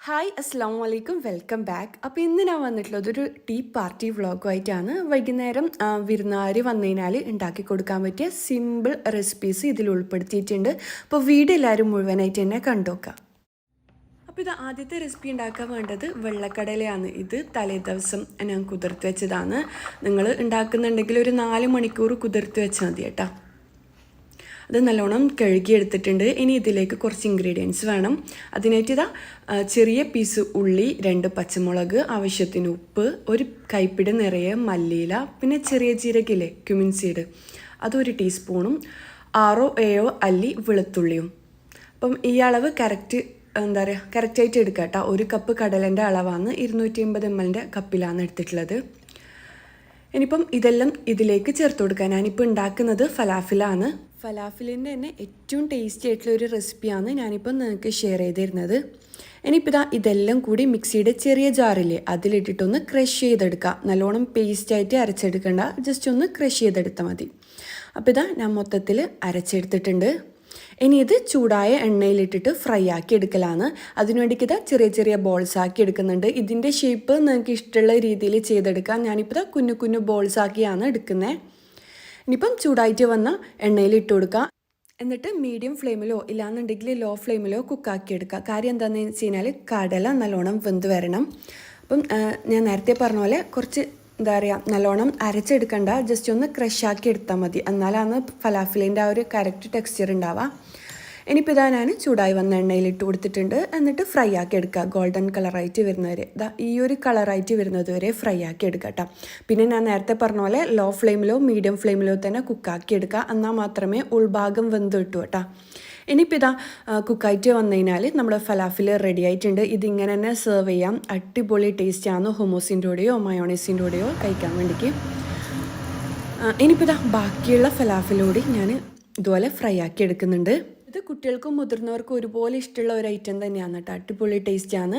Hi അസ്സാം വലൈക്കും welcome back. അപ്പോൾ ഇന്ന് ഞാൻ വന്നിട്ടുള്ളത് ഒരു ടീ പാർട്ടി വ്ളോഗുമായിട്ടാണ്. വൈകുന്നേരം വിരുന്നുകാർ വന്നു കഴിഞ്ഞാൽ ഉണ്ടാക്കി കൊടുക്കാൻ പറ്റിയ സിമ്പിൾ റെസിപ്പീസ് ഇതിൽ ഉൾപ്പെടുത്തിയിട്ടുണ്ട്. അപ്പോൾ വീഡിയോ എല്ലാവരും മുഴുവനായിട്ട് തന്നെ കണ്ടുനോക്കാം. അപ്പോൾ ഇത് ആദ്യത്തെ റെസിപ്പി ഉണ്ടാക്കാൻ വേണ്ടത് വെള്ളക്കടലയാണ്. ഇത് തലേ ദിവസം ഞാൻ കുതിർത്ത് വെച്ചതാണ്. നിങ്ങൾ ഉണ്ടാക്കുന്നുണ്ടെങ്കിൽ ഒരു 4 മണിക്കൂർ കുതിർത്ത് വെച്ചാൽ മതി കേട്ടോ. അത് നല്ലോണം കഴുകിയെടുത്തിട്ടുണ്ട്. ഇനി ഇതിലേക്ക് കുറച്ച് ഇൻഗ്രീഡിയൻസ് വേണം. അതിനായിട്ട് ഇതാ ചെറിയ പീസ് ഉള്ളി, 2 പച്ചമുളക്, ആവശ്യത്തിന് ഉപ്പ്, ഒരു കൈപ്പിടി നിറയെ മല്ലിയില, പിന്നെ ചെറിയ ജീരകയില്ലേ ക്യുമിൻ സീഡ് അതൊരു ടീസ്പൂണും 6-7 അല്ലി വെളുത്തുള്ളിയും. അപ്പം ഈ അളവ് കറക്റ്റായിട്ട് എടുക്കുക കേട്ടോ. 1 കപ്പ് കടലേൻ്റെ അളവാണ് 250 ml കപ്പിലാണ് എടുത്തിട്ടുള്ളത്. ഇനിയിപ്പം ഇതെല്ലാം ഇതിലേക്ക് ചേർത്ത് കൊടുക്കുക. ഞാനിപ്പോൾ ഉണ്ടാക്കുന്നത് ഫലാഫിലാണ്. ഫലാഫിലിൻ്റെ തന്നെ ഏറ്റവും ടേസ്റ്റി ആയിട്ടുള്ള ഒരു റെസിപ്പിയാണ് ഞാനിപ്പോൾ നിങ്ങൾക്ക് ഷെയർ ചെയ്തിരുന്നത്. ഇനിയിപ്പോൾ ഇതെല്ലാം കൂടി മിക്സിയുടെ ചെറിയ ജാറില്ലേ അതിലിട്ടിട്ടൊന്ന് ക്രഷ് ചെയ്തെടുക്കുക. നല്ലോണം പേസ്റ്റായിട്ട് അരച്ചെടുക്കേണ്ട, ജസ്റ്റ് ഒന്ന് ക്രഷ് ചെയ്തെടുത്താൽ മതി. അപ്പോൾ ഞാൻ മൊത്തത്തിൽ അരച്ചെടുത്തിട്ടുണ്ട്. ഇനി ഇത് ചൂടായ എണ്ണയിലിട്ടിട്ട് ഫ്രൈ ആക്കി എടുക്കലാണ്. അതിനുവേണ്ടിക്ക് ചെറിയ ചെറിയ ബോൾസ് ആക്കി എടുക്കുന്നുണ്ട്. ഇതിൻ്റെ ഷേപ്പ് നിങ്ങൾക്ക് ഇഷ്ടമുള്ള രീതിയിൽ ചെയ്തെടുക്കാം. ഞാനിപ്പോൾ കുഞ്ഞു കുഞ്ഞു ബോൾസ് ആക്കിയാണ് എടുക്കുന്നത്. ഇനിയിപ്പം ചൂടായിട്ട് വന്ന എണ്ണയിൽ ഇട്ട് കൊടുക്കുക. എന്നിട്ട് മീഡിയം ഫ്ലെയിമിലോ ഇല്ലാന്നുണ്ടെങ്കിൽ ലോ ഫ്ലെയിമിലോ കുക്കാക്കി എടുക്കുക. കാര്യം എന്താണെന്ന് വെച്ച് കഴിഞ്ഞാൽ കടല നല്ലോണം വെന്ത് വരണം. അപ്പം ഞാൻ നേരത്തെ പറഞ്ഞ പോലെ കുറച്ച് നല്ലോണം അരച്ചെടുക്കണ്ട, ജസ്റ്റ് ഒന്ന് ക്രഷാക്കി എടുത്താൽ മതി. എന്നാലാണ് ഫലാഫിലിൻ്റെ ആ ഒരു കറക്റ്റ് ടെക്സ്ചർ ഉണ്ടാവുക. ഇനിയിപ്പോൾ ഞാൻ ചൂടായി വന്ന എണ്ണയിൽ ഇട്ട് കൊടുത്തിട്ടുണ്ട്. എന്നിട്ട് ഫ്രൈ ആക്കി എടുക്കുക. ഗോൾഡൻ കളറായിട്ട് വരുന്നവരെ ഈ ഒരു കളറായിട്ട് വരുന്നത് വരെ ഫ്രൈ ആക്കി എടുക്കുക കേട്ടോ. പിന്നെ ഞാൻ നേരത്തെ പറഞ്ഞ പോലെ ലോ ഫ്ലെയിമിലോ മീഡിയം ഫ്ലെയിമിലോ തന്നെ കുക്കാക്കി എടുക്കുക. എന്നാൽ മാത്രമേ ഉൾഭാഗം വെന്ത് കിട്ടൂ കേട്ടോ. ഇനിയിപ്പോൾ കുക്കായിട്ട് വന്നു കഴിഞ്ഞാൽ നമ്മുടെ ഫലാഫിൽ റെഡി ആയിട്ടുണ്ട്. ഇതിങ്ങനെ തന്നെ സെർവ് ചെയ്യാം. അടിപൊളി ടേസ്റ്റാണ് ഹുമൂസിൻ്റെ കൂടെയോ മയോണൈസിൻ്റെ കൂടെയോ കഴിക്കാൻ വേണ്ടിക്ക്. ഇനിയിപ്പോൾ ബാക്കിയുള്ള ഫലാഫിലൂടെ ഞാൻ ഇതുപോലെ ഫ്രൈ ആക്കി എടുക്കുന്നുണ്ട്. ഇത് കുട്ടികൾക്കും മുതിർന്നവർക്കും ഒരുപോലെ ഇഷ്ടമുള്ള ഒരു ഐറ്റം തന്നെയാണ് കേട്ടോ. അടിപൊളി ടേസ്റ്റാണ്.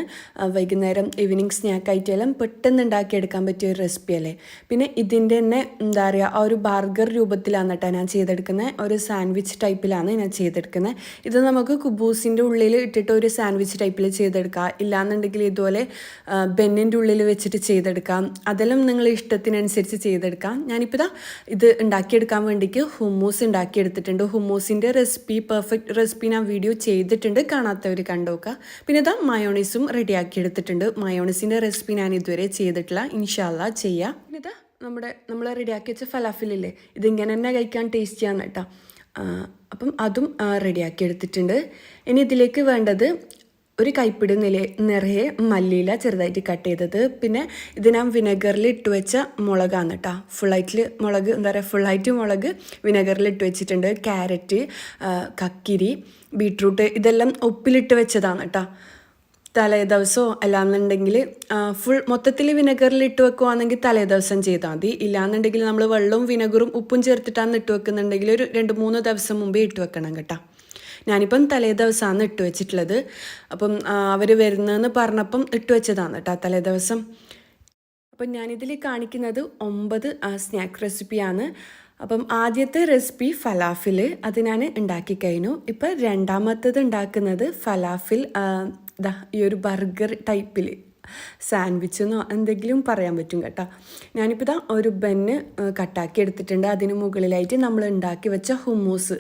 വൈകുന്നേരം ഈവനിങ് സ്നാക്ക് ആയിട്ടെല്ലാം പെട്ടെന്ന് ഉണ്ടാക്കിയെടുക്കാൻ പറ്റിയ ഒരു റെസിപ്പി അല്ലേ. പിന്നെ ഇതിൻ്റെ തന്നെ ആ ഒരു ബർഗർ രൂപത്തിലാണ് കേട്ടോ ഞാൻ ചെയ്തെടുക്കുന്നത്. ഒരു സാൻഡ്വിച്ച് ടൈപ്പിലാണ് ഞാൻ ചെയ്തെടുക്കുന്നത്. ഇത് നമുക്ക് കുബൂസിൻ്റെ ഉള്ളിൽ ഇട്ടിട്ട് ഒരു സാൻഡ്വിച്ച് ടൈപ്പിൽ ചെയ്തെടുക്കാം. ഇല്ലാന്നുണ്ടെങ്കിൽ ഇതുപോലെ ബെന്നിൻ്റെ ഉള്ളിൽ വെച്ചിട്ട് ചെയ്തെടുക്കാം. അതെല്ലാം നിങ്ങൾ ഇഷ്ടത്തിനനുസരിച്ച് ചെയ്തെടുക്കാം. ഞാനിപ്പോൾ ഇത് ഉണ്ടാക്കിയെടുക്കാൻ വേണ്ടിക്ക് ഹുമ്മൂസ് ഉണ്ടാക്കിയെടുത്തിട്ടുണ്ട്. ഹുമ്മൂസിൻ്റെ പെർഫെക്റ്റ് റെസിപ്പി ഞാൻ വീഡിയോ ചെയ്തിട്ടുണ്ട്, കാണാത്തവർ കണ്ടുനോക്കുക. പിന്നെ മയോണൈസും റെഡിയാക്കി എടുത്തിട്ടുണ്ട്. മയോണൈസിൻ്റെ റെസിപ്പി ഞാൻ ഇതുവരെ ചെയ്തിട്ടില്ല, ഇൻഷാ അല്ലാ ചെയ്യാം. പിന്നെ നമ്മൾ റെഡിയാക്കി വെച്ച ഫലാഫിലില്ലേ, ഇതിങ്ങനെ തന്നെ കഴിക്കാൻ ടേസ്റ്റിയാണ് കേട്ടോ. അപ്പം അതും റെഡിയാക്കി എടുത്തിട്ടുണ്ട്. ഇനി ഇതിലേക്ക് വേണ്ടത് ഒരു കൈപ്പിടി നിറയെ മല്ലിയില ചെറുതായിട്ട് കട്ട് ചെയ്തത്. പിന്നെ ഇത് ഞാൻ വിനെഗറിൽ ഇട്ട് വെച്ച മുളകാണ് കേട്ടോ. ഫുള്ളായിട്ട് മുളക് വിനെഗറിൽ ഇട്ട് വെച്ചിട്ടുണ്ട്. ക്യാരറ്റ്, കക്കിരി, ബീട്രൂട്ട് ഇതെല്ലാം ഉപ്പിലിട്ട് വെച്ചതാണ് കേട്ടോ. തലേ ദിവസമോ അല്ലാന്നുണ്ടെങ്കിൽ മൊത്തത്തിൽ വിനെഗറിൽ ഇട്ട് വെക്കുവാണെങ്കിൽ തലേ ദിവസം ചെയ്താൽ മതി. ഇല്ലാന്നുണ്ടെങ്കിൽ നമ്മൾ വെള്ളവും വിനെഗറും ഉപ്പും ചേർത്തിട്ടാണ് ഇട്ട് വെക്കുന്നുണ്ടെങ്കിൽ ഒരു 2-3 ദിവസം മുമ്പേ ഇട്ട് വെക്കണം കേട്ടോ. ഞാനിപ്പം തലേ ദിവസമാണ് ഇട്ട് വെച്ചിട്ടുള്ളത്. അപ്പം അവർ വരുന്നതെന്ന് പറഞ്ഞപ്പം ഇട്ട് വെച്ചതാണ് കേട്ടോ തലേ ദിവസം. അപ്പം ഞാനിതിൽ കാണിക്കുന്നത് 9 സ്നാക്ക് റെസിപ്പിയാണ്. അപ്പം ആദ്യത്തെ റെസിപ്പി ഫലാഫിൽ, അത് ഞാൻ ഉണ്ടാക്കി കഴിഞ്ഞു. ഇപ്പം രണ്ടാമത്തത് ഉണ്ടാക്കുന്നത് ഫലാഫിൽ ഈ ഒരു ബർഗർ ടൈപ്പിൽ സാൻഡ്വിച്ചെന്നോ എന്തെങ്കിലും പറയാൻ പറ്റും കേട്ടോ. ഞാനിപ്പോൾ ഒരു ബന്ന് കട്ടാക്കി എടുത്തിട്ടുണ്ട്. അതിന് മുകളിലായിട്ട് നമ്മൾ ഉണ്ടാക്കി വെച്ച ഹുമ്മൂസ്,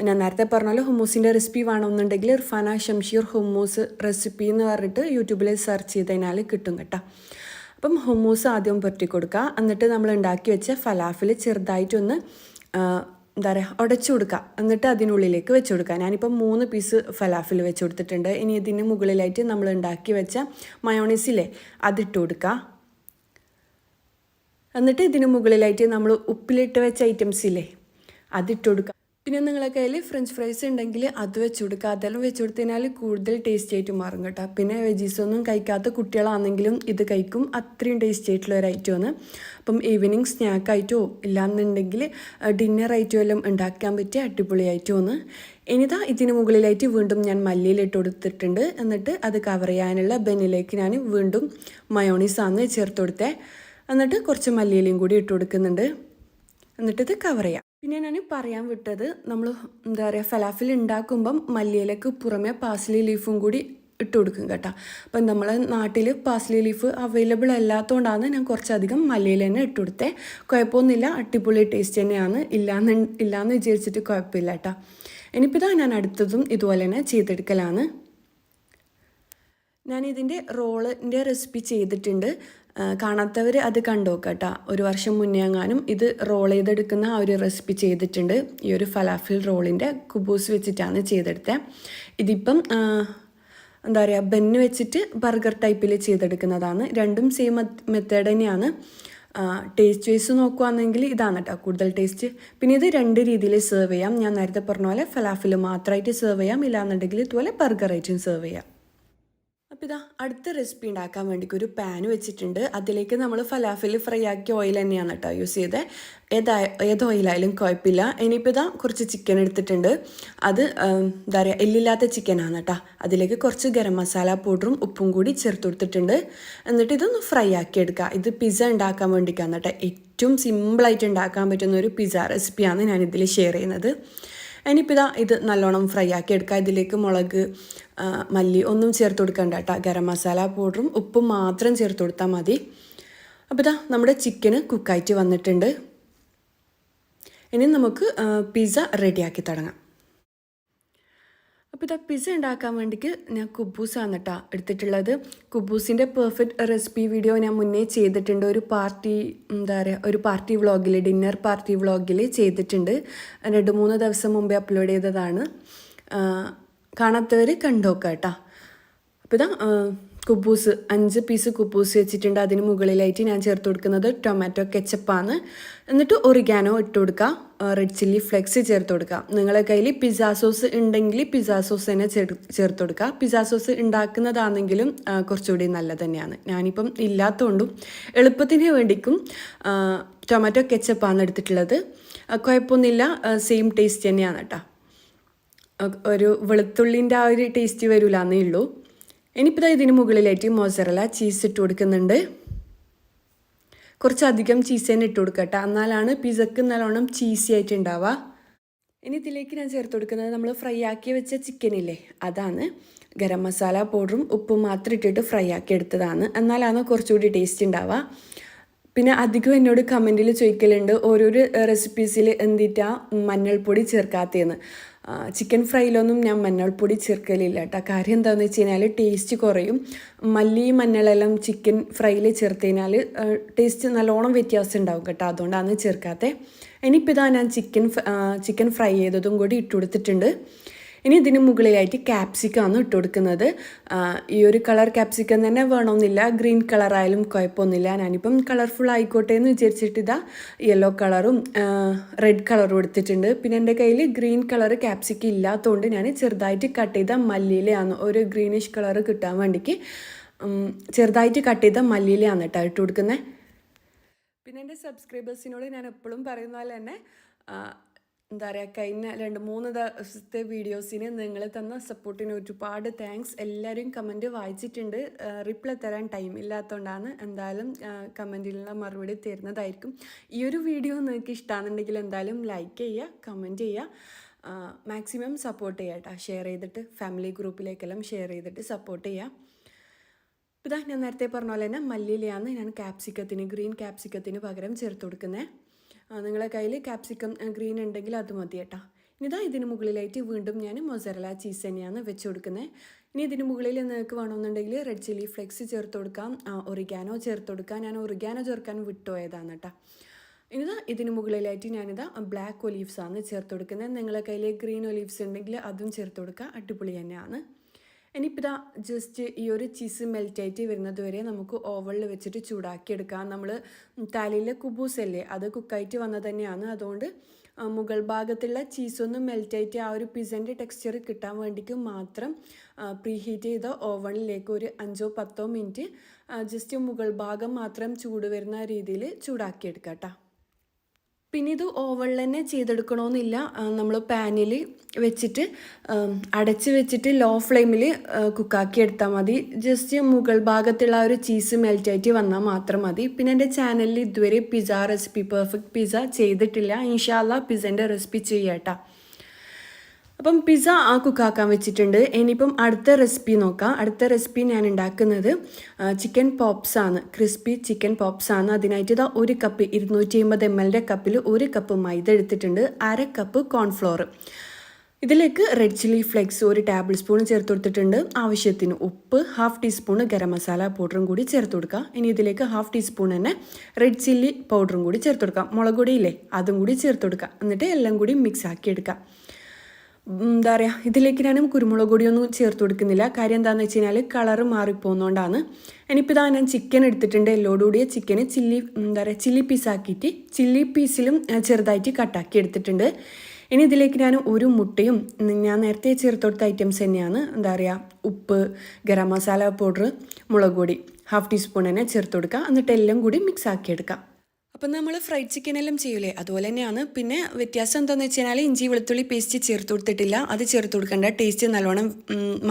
ഞാൻ നേരത്തെ പറഞ്ഞാൽ ഹുമ്മൂസിൻ്റെ റെസിപ്പി വേണമെന്നുണ്ടെങ്കിൽ ഇർഫാന ഷംഷീർ ഹുമ്മൂസ് റെസിപ്പി എന്ന് പറഞ്ഞിട്ട് യൂട്യൂബിൽ സെർച്ച് ചെയ്ത് കഴിഞ്ഞാൽ കിട്ടും കേട്ടോ. അപ്പം ഹുമ്മൂസ് ആദ്യം പുരട്ടി കൊടുക്കുക. എന്നിട്ട് നമ്മൾ ഉണ്ടാക്കി വെച്ച ഫലാഫിൽ ചെറുതായിട്ടൊന്ന് ഉടച്ചു കൊടുക്കുക. എന്നിട്ട് അതിനുള്ളിലേക്ക് വെച്ച് കൊടുക്കുക. ഞാനിപ്പം 3 പീസ് ഫലാഫിൽ വെച്ച് കൊടുത്തിട്ടുണ്ട്. ഇനി ഇതിന് മുകളിലായിട്ട് നമ്മൾ ഉണ്ടാക്കി വെച്ച മയോണൈസില്ലേ അതിട്ട് കൊടുക്കുക. എന്നിട്ട് ഇതിന് മുകളിലായിട്ട് നമ്മൾ ഉപ്പിലിട്ട് വെച്ച ഐറ്റംസ് ഇല്ലേ അതിട്ട് കൊടുക്കുക. പിന്നെ നിങ്ങളെ കയ്യിൽ ഫ്രഞ്ച് ഫ്രൈസ് ഉണ്ടെങ്കിൽ അത് വെച്ച് കൊടുക്കുക. അതെല്ലാം വെച്ച് കൊടുത്തതിനാൽ കൂടുതൽ ടേസ്റ്റി ആയിട്ട് മാറും കേട്ടോ. പിന്നെ വെജീസൊന്നും കഴിക്കാത്ത കുട്ടികളാണെങ്കിലും ഇത് കഴിക്കും. അത്രയും ടേസ്റ്റി ആയിട്ടുള്ള ഒരു ഐറ്റമാണ്. അപ്പം ഈവനിങ് സ്നാക്കായിട്ടോ ഇല്ലാന്നുണ്ടെങ്കിൽ ഡിന്നർ ഐറ്റം എല്ലാം ഉണ്ടാക്കാൻ പറ്റിയ അടിപൊളി ഐറ്റമാണ്. ഇതിന് മുകളിലായിട്ട് വീണ്ടും ഞാൻ മല്ലിയിലിട്ട് കൊടുത്തിട്ടുണ്ട്. എന്നിട്ട് അത് കവർ ചെയ്യാനുള്ള ബന്നിലേക്ക് ഞാൻ വീണ്ടും മയോണൈസാണ് ചേർത്ത് കൊടുത്തത്. എന്നിട്ട് കുറച്ച് മല്ലിയിലയും കൂടി ഇട്ട് കൊടുക്കുന്നുണ്ട്. എന്നിട്ടിത് കവർ ചെയ്യാം. പിന്നെ ഞാൻ പറയാൻ വിട്ടത്, നമ്മൾ ഫലാഫിൽ ഉണ്ടാക്കുമ്പം മല്ലിയിലക്ക് പുറമെ പാസ്ലി ലീഫും കൂടി ഇട്ട് കൊടുക്കും കേട്ടോ. അപ്പം നമ്മളെ നാട്ടിൽ പാസ്ലി ലീഫ് അവൈലബിൾ അല്ലാത്തതുകൊണ്ടാണ് ഞാൻ കുറച്ചധികം മല്ലിയില തന്നെ ഇട്ട് കൊടുത്തേ. കുഴപ്പമൊന്നുമില്ല, അടിപൊളി ടേസ്റ്റ് തന്നെയാണ്. ഇല്ലാന്ന് വിചാരിച്ചിട്ട് കുഴപ്പമില്ല കേട്ടോ. ഇനിയിപ്പോൾ ഞാൻ അടുത്തതും ഇതുപോലെ തന്നെ ചെയ്തെടുക്കലാണ്. ഞാനിതിൻ്റെ റോളിൻ്റെ റെസിപ്പി ചെയ്തിട്ടുണ്ട്. കാണാത്തവർ അത് കണ്ടു നോക്കാം കേട്ടോ. 1 വർഷം മുന്നേ എങ്ങാനും ഇത് റോൾ ചെയ്തെടുക്കുന്ന ആ ഒരു റെസിപ്പി ചെയ്തിട്ടുണ്ട്. ഈ ഒരു ഫലാഫിൽ റോളിൻ്റെ കുബൂസ് വെച്ചിട്ടാണ് ചെയ്തെടുത്തത്. ഇതിപ്പം എന്താ പറയുക, ബന്ന് വെച്ചിട്ട് ബർഗർ ടൈപ്പിൽ ചെയ്തെടുക്കുന്നതാണ്. രണ്ടും സെയിം മെത്തേഡ് തന്നെയാണ്. ടേസ്റ്റ് വൈസ് നോക്കുകയാണെങ്കിൽ ഇതാണ് കേട്ടോ കൂടുതൽ ടേസ്റ്റ്. പിന്നെ ഇത് 2 രീതിയിൽ സെർവ് ചെയ്യാം. ഞാൻ നേരത്തെ പറഞ്ഞ പോലെ ഫലാഫിൽ മാത്രമായിട്ട് സെർവ് ചെയ്യാം, ഇല്ലാന്നുണ്ടെങ്കിൽ ഇതുപോലെ ബർഗറായിട്ടും സെർവ് ചെയ്യാം. അപ്പോൾ ഇതാ അടുത്ത റെസിപ്പി ഉണ്ടാക്കാൻ വേണ്ടി ഒരു പാൻ വെച്ചിട്ടുണ്ട്. അതിലേക്ക് നമ്മൾ ഫലാഫിൽ ഫ്രൈ ആക്കിയ ഓയിൽ തന്നെയാണ് കേട്ടോ യൂസ് ചെയ്തത്. ഏത് ഓയിലായാലും കുഴപ്പമില്ല. ഇനിയിപ്പോൾ ഇതാ കുറച്ച് ചിക്കൻ എടുത്തിട്ടുണ്ട്. അത് എന്താ പറയുക, എല്ലില്ലാത്ത ചിക്കനാണ് കേട്ടോ. അതിലേക്ക് കുറച്ച് ഗരം മസാല പൗഡറും ഉപ്പും കൂടി ചേർത്ത് കൊടുത്തിട്ടുണ്ട്. എന്നിട്ട് ഇതൊന്ന് ഫ്രൈ ആക്കി എടുക്കുക. ഇത് പിസ്സ ഉണ്ടാക്കാൻ വേണ്ടിയിട്ടാണ് കേട്ടോ. ഏറ്റവും സിമ്പിളായിട്ട് ഉണ്ടാക്കാൻ പറ്റുന്ന ഒരു പിസ്സ റെസിപ്പിയാണ് ഞാനിതിൽ ഷെയർ ചെയ്യുന്നത്. ഇനിയിപ്പോൾ ഇത് നല്ലോണം ഫ്രൈ ആക്കി എടുക്കുക. ഇതിലേക്ക് മുളക്, മല്ലി ഒന്നും ചേർത്ത് കൊടുക്കണ്ട കേട്ടോ. ഗരം മസാല പൗഡറും ഉപ്പും മാത്രം ചേർത്ത് കൊടുത്താൽ മതി. അപ്പോൾ നമ്മുടെ ചിക്കന് കുക്കായിട്ട് വന്നിട്ടുണ്ട്. ഇനി നമുക്ക് പിസ്സ റെഡിയാക്കി തുടങ്ങാം. അപ്പോൾ പിസ്സ ഉണ്ടാക്കാൻ വേണ്ടിക്ക് ഞാൻ കുബൂസാണ് കേട്ടോ എടുത്തിട്ടുള്ളത്. കുബൂസിൻ്റെ പെർഫെക്റ്റ് റെസിപ്പി വീഡിയോ ഞാൻ മുന്നേ ചെയ്തിട്ടുണ്ട്. ഒരു പാർട്ടി വ്ളോഗിൽ, ഡിന്നർ പാർട്ടി വ്ളോഗിൽ ചെയ്തിട്ടുണ്ട്. 2-3 ദിവസം മുമ്പേ അപ്ലോഡ് ചെയ്തതാണ്. കാണാത്തവർ കണ്ടുനോക്കാം കേട്ടോ. അപ്പോൾ കുബൂസ് 5 പീസ് കുബൂസ് വെച്ചിട്ടുണ്ട്. അതിന് മുകളിലായിട്ട് ഞാൻ ചേർത്ത് കൊടുക്കുന്നത് ടൊമാറ്റോ കെച്ചപ്പാണ്. എന്നിട്ട് ഒറിഗാനോ ഇട്ട് കൊടുക്കുക. റെഡ് ചില്ലി ഫ്ലെക്സ് ചേർത്ത് കൊടുക്കുക. നിങ്ങളുടെ കയ്യിൽ പിസ്സ സോസ് ഉണ്ടെങ്കിൽ പിസ്സ സോസ് തന്നെ ചേർത്ത് കൊടുക്കുക. പിസ്സ സോസ് ഉണ്ടാക്കുന്നതാണെങ്കിലും കുറച്ചുകൂടി നല്ലത് തന്നെയാണ്. ഞാനിപ്പം ഇല്ലാത്തതുകൊണ്ടും എളുപ്പത്തിന് വേണ്ടിക്കും ടൊമാറ്റോ കെച്ചപ്പാണ് എടുത്തിട്ടുള്ളത്. കുഴപ്പമൊന്നുമില്ല, സെയിം ടേസ്റ്റ് തന്നെയാണ് കേട്ടോ. ഒരു വെളുത്തുള്ളിൻ്റെ ആ ഒരു ടേസ്റ്റ് വരില്ല എന്നേ ഉള്ളൂ. ഇനിയിപ്പോൾ ഇതിന് മുകളിലായിട്ട് മോസറല്ല ചീസ് ഇട്ട് കൊടുക്കുന്നുണ്ട്. കുറച്ചധികം ചീസ് തന്നെ ഇട്ട് കൊടുക്കുക കേട്ടോ. എന്നാലാണ് പിസ്സക്ക് നല്ലോണം ചീസി ആയിട്ട് ഉണ്ടാവുക. ഇനി ഇതിലേക്ക് ഞാൻ ചേർത്ത് കൊടുക്കുന്നത് നമ്മൾ ഫ്രൈ ആക്കി വെച്ച ചിക്കനില്ലേ, അതാണ്. ഗരം മസാല പൗഡറും ഉപ്പും മാത്രം ഇട്ടിട്ട് ഫ്രൈ ആക്കി എടുത്തതാണ്. എന്നാലാണ് കുറച്ചുകൂടി ടേസ്റ്റ് ഉണ്ടാവുക. പിന്നെ അധികം എന്നോട് കമൻറ്റിൽ ചോദിക്കലുണ്ട് ഓരോരോ റെസിപ്പീസിൽ എന്തിട്ടാ മഞ്ഞൾപ്പൊടി ചേർക്കാത്തതെന്ന്. ചിക്കൻ ഫ്രൈയിലൊന്നും ഞാൻ മഞ്ഞൾപ്പൊടി ചേർക്കലില്ല കേട്ടോ. കാര്യം എന്താണെന്ന് വെച്ച് കഴിഞ്ഞാൽ ടേസ്റ്റ് കുറയും. മല്ലി മഞ്ഞളെല്ലാം ചിക്കൻ ഫ്രൈയിൽ ചേർത്ത് കഴിഞ്ഞാൽ ടേസ്റ്റ് നല്ലോണം വ്യത്യാസം ഉണ്ടാവും കേട്ടോ. അതുകൊണ്ടാണ് ചേർക്കാത്തത്. ഇനിയിപ്പോൾ ഞാൻ ചിക്കൻ ഫ്രൈ ചെയ്തതും കൂടി ഇട്ട് കൊടുത്തിട്ടുണ്ട്. ഇനി ഇതിന് മുകളിലായിട്ട് ക്യാപ്സിക്കാണ് ഇട്ട് കൊടുക്കുന്നത്. ഈ ഒരു കളർ ക്യാപ്സിക്കം തന്നെ വേണമെന്നില്ല, ഗ്രീൻ കളറായാലും കുഴപ്പമൊന്നുമില്ല. ഞാനിപ്പം കളർഫുൾ ആയിക്കോട്ടെ എന്ന് വിചാരിച്ചിട്ട് യെല്ലോ കളറും റെഡ് കളറും എടുത്തിട്ടുണ്ട്. പിന്നെ എൻ്റെ കയ്യിൽ ഗ്രീൻ കളർ ക്യാപ്സിക്കം ഇല്ലാത്തതുകൊണ്ട് ഞാൻ ചെറുതായിട്ട് കട്ട് ചെയ്ത മല്ലിയിലയാണ്, ഒരു ഗ്രീനിഷ് കളർ കിട്ടാൻ വേണ്ടിക്ക് ചെറുതായിട്ട് കട്ട് ചെയ്ത മല്ലിയിലയാണ് കേട്ടോ ഇട്ട് കൊടുക്കുന്നത്. പിന്നെ എൻ്റെ സബ്സ്ക്രൈബേഴ്സിനോട് ഞാൻ എപ്പോഴും പറയുന്ന പോലെ തന്നെ എന്താ പറയുക, കഴിഞ്ഞ 2-3 ദിവസത്തെ വീഡിയോസിന് നിങ്ങൾ തന്ന സപ്പോർട്ടിന് ഒരുപാട് താങ്ക്സ്. എല്ലാവരും കമൻറ്റ് വായിച്ചിട്ടുണ്ട്. റിപ്ലൈ തരാൻ ടൈം ഇല്ലാത്തതുകൊണ്ടാണ്. എന്തായാലും കമൻറ്റിലുള്ള മറുപടി തരുന്നതായിരിക്കും. ഈ ഒരു വീഡിയോ നിങ്ങൾക്ക് ഇഷ്ടമാണെന്നുണ്ടെങ്കിൽ എന്തായാലും ലൈക്ക് ചെയ്യുക, കമൻറ്റ് ചെയ്യുക, മാക്സിമം സപ്പോർട്ട് ചെയ്യുക കേട്ടോ. ഷെയർ ചെയ്തിട്ട് ഫാമിലി ഗ്രൂപ്പിലേക്കെല്ലാം ഷെയർ ചെയ്തിട്ട് സപ്പോർട്ട് ചെയ്യുക. ഇതാ ഞാൻ നേരത്തെ പറഞ്ഞ പോലെ തന്നെ മല്ലിയിലയാണ് ഞാൻ ഗ്രീൻ ക്യാപ്സിക്കത്തിന് പകരം ചേർത്ത് കൊടുക്കുന്നത്. നിങ്ങളുടെ കയ്യിൽ ക്യാപ്സിക്കം ഗ്രീൻ ഉണ്ടെങ്കിൽ അത് മതി കേട്ടോ. ഇനിതാ ഇതിന് മുകളിലായിട്ട് വീണ്ടും ഞാൻ മൊസറല ചീസ് തന്നെയാണ് വെച്ച് കൊടുക്കുന്നത്. ഇനി ഇതിന് മുകളിൽ നിങ്ങൾക്ക് വേണമെന്നുണ്ടെങ്കിൽ റെഡ് ചില്ലി ഫ്ലെക്സ് ചേർത്ത് കൊടുക്കാം, ഒറിഗാനോ ചേർത്ത് കൊടുക്കാം. ഞാൻ ഒറിഗാനോ ചേർക്കാൻ വിട്ടുപോയതാണ് കേട്ടോ. ഇനിതാ ഇതിന് മുകളിലായിട്ട് ഞാനിതാ ബ്ലാക്ക് ഒലീവ്സാണ് ചേർത്ത് കൊടുക്കുന്നത്. നിങ്ങളുടെ കയ്യിൽ ഗ്രീൻ ഒലീവ്സ് ഉണ്ടെങ്കിൽ അതും ചേർത്ത് കൊടുക്കുക, അടിപൊളി തന്നെയാണ്. ഇനിയിപ്പോൾ ജസ്റ്റ് ഈ ഒരു ചീസ് മെൽറ്റായിട്ട് വരുന്നത് വരെ നമുക്ക് ഓവനിൽ വെച്ചിട്ട് ചൂടാക്കിയെടുക്കാം. നമ്മൾ തലയിലെ കുബൂസല്ലേ, അത് കുക്കായിട്ട് വന്നത് തന്നെയാണ്. അതുകൊണ്ട് മുകൾ ഭാഗത്തുള്ള ചീസൊന്നും മെൽറ്റായിട്ട് ആ ഒരു പിസ്സൻ്റെ ടെക്സ്ചർ കിട്ടാൻ വേണ്ടിക്ക് മാത്രം പ്രീഹീറ്റ് ചെയ്ത ഓവനിലേക്ക് ഒരു 5-10 മിനിറ്റ് ജസ്റ്റ് മുകൾ ഭാഗം മാത്രം ചൂട് വരുന്ന രീതിയിൽ ചൂടാക്കിയെടുക്കാം കേട്ടോ. പിന്നെ ഇത് ഓവനിൽ തന്നെ ചെയ്തെടുക്കണമെന്നില്ല. നമ്മൾ പാനിൽ വെച്ചിട്ട് അടച്ച് വെച്ചിട്ട് ലോ ഫ്ലെയിമിൽ കുക്കാക്കി എടുത്താൽ മതി. ജസ്റ്റ് മുകൾ ഭാഗത്തുള്ള ഒരു ചീസ് മെൽറ്റായിട്ട് വന്നാൽ മാത്രം മതി. പിന്നെ എൻ്റെ ചാനലിൽ ഇതുവരെ പിസ്സ റെസിപ്പി പെർഫെക്റ്റ് പിസ്സ ചെയ്തിട്ടില്ല. ഇൻഷാ അല്ലാഹ് പിസ്സൻ്റെ റെസിപ്പി ചെയ്യാം കേട്ടോ. അപ്പം പിസ്സ കുക്കാക്കാൻ വെച്ചിട്ടുണ്ട്. ഇനിയിപ്പം അടുത്ത റെസിപ്പി നോക്കാം. അടുത്ത റെസിപ്പി ഞാൻ ഉണ്ടാക്കുന്നത് ചിക്കൻ പോപ്സ് ആണ്. ക്രിസ്പി ചിക്കൻ പോപ്സ് ആണ്. അതിനായിട്ട് ഇതാ 1 കപ്പ് 250 ml കപ്പിൽ 1 കപ്പ് മൈദ എടുത്തിട്ടുണ്ട്, 1/2 കപ്പ് കോൺഫ്ലോർ. ഇതിലേക്ക് red chilli flakes 1 table spoon ചേർത്ത് കൊടുത്തിട്ടുണ്ട്. ആവശ്യത്തിന് ഉപ്പ്, 1/2 ടീസ്പൂൺ ഗരം മസാല പൗഡറും കൂടി ചേർത്ത് കൊടുക്കുക. ഇനി ഇതിലേക്ക് 1/2 ടീസ്പൂൺ തന്നെ റെഡ് ചില്ലി പൗഡറും കൂടി ചേർത്ത് കൊടുക്കാം. മുളക് പൊടിയില്ലേ അതും കൂടി ചേർത്ത് കൊടുക്കുക. എന്നിട്ട് എല്ലാം കൂടി മിക്സ് ആക്കി എടുക്കുക. എന്താ പറയുക, ഇതിലേക്ക് ഞാനും കുരുമുളക് പൊടിയൊന്നും ചേർത്ത് കൊടുക്കുന്നില്ല. കാര്യം എന്താണെന്ന് വെച്ച് കഴിഞ്ഞാൽ കളറ് മാറിപ്പോകുന്നതുകൊണ്ടാണ്. ഇനിയിപ്പോൾ ഇതാ ഞാൻ ചിക്കൻ എടുത്തിട്ടുണ്ട്. എല്ലോടുകൂടിയ ചിക്കന് ചില്ലി പീസാക്കിയിട്ട് ചില്ലി പീസിലും ചെറുതായിട്ട് കട്ടാക്കി എടുത്തിട്ടുണ്ട്. ഇനി ഇതിലേക്ക് ഞാൻ 1 മുട്ടയും ഞാൻ നേരത്തെ ചേർത്ത് കൊടുത്ത ഐറ്റംസ് തന്നെയാണ്. എന്താ പറയുക, ഉപ്പ്, ഗരം മസാല പൗഡർ, മുളക് പൊടി 1/2 ടീസ്പൂൺ തന്നെ ചേർത്ത് കൊടുക്കുക. എന്നിട്ട് എല്ലാം കൂടി മിക്സ് ആക്കി എടുക്കുക. അപ്പം നമ്മൾ ഫ്രൈഡ് ചിക്കൻ എല്ലാം ചെയ്യൂലേ അതുപോലെ തന്നെയാണ്. പിന്നെ വ്യത്യാസം എന്താണെന്ന് വെച്ച് കഴിഞ്ഞാൽ ഇഞ്ചി വെളുത്തുള്ളി പേസ്റ്റ് ചേർത്ത് കൊടുത്തിട്ടില്ല. അത് ചേർത്ത് കൊടുക്കേണ്ട, ടേസ്റ്റ് നല്ലോണം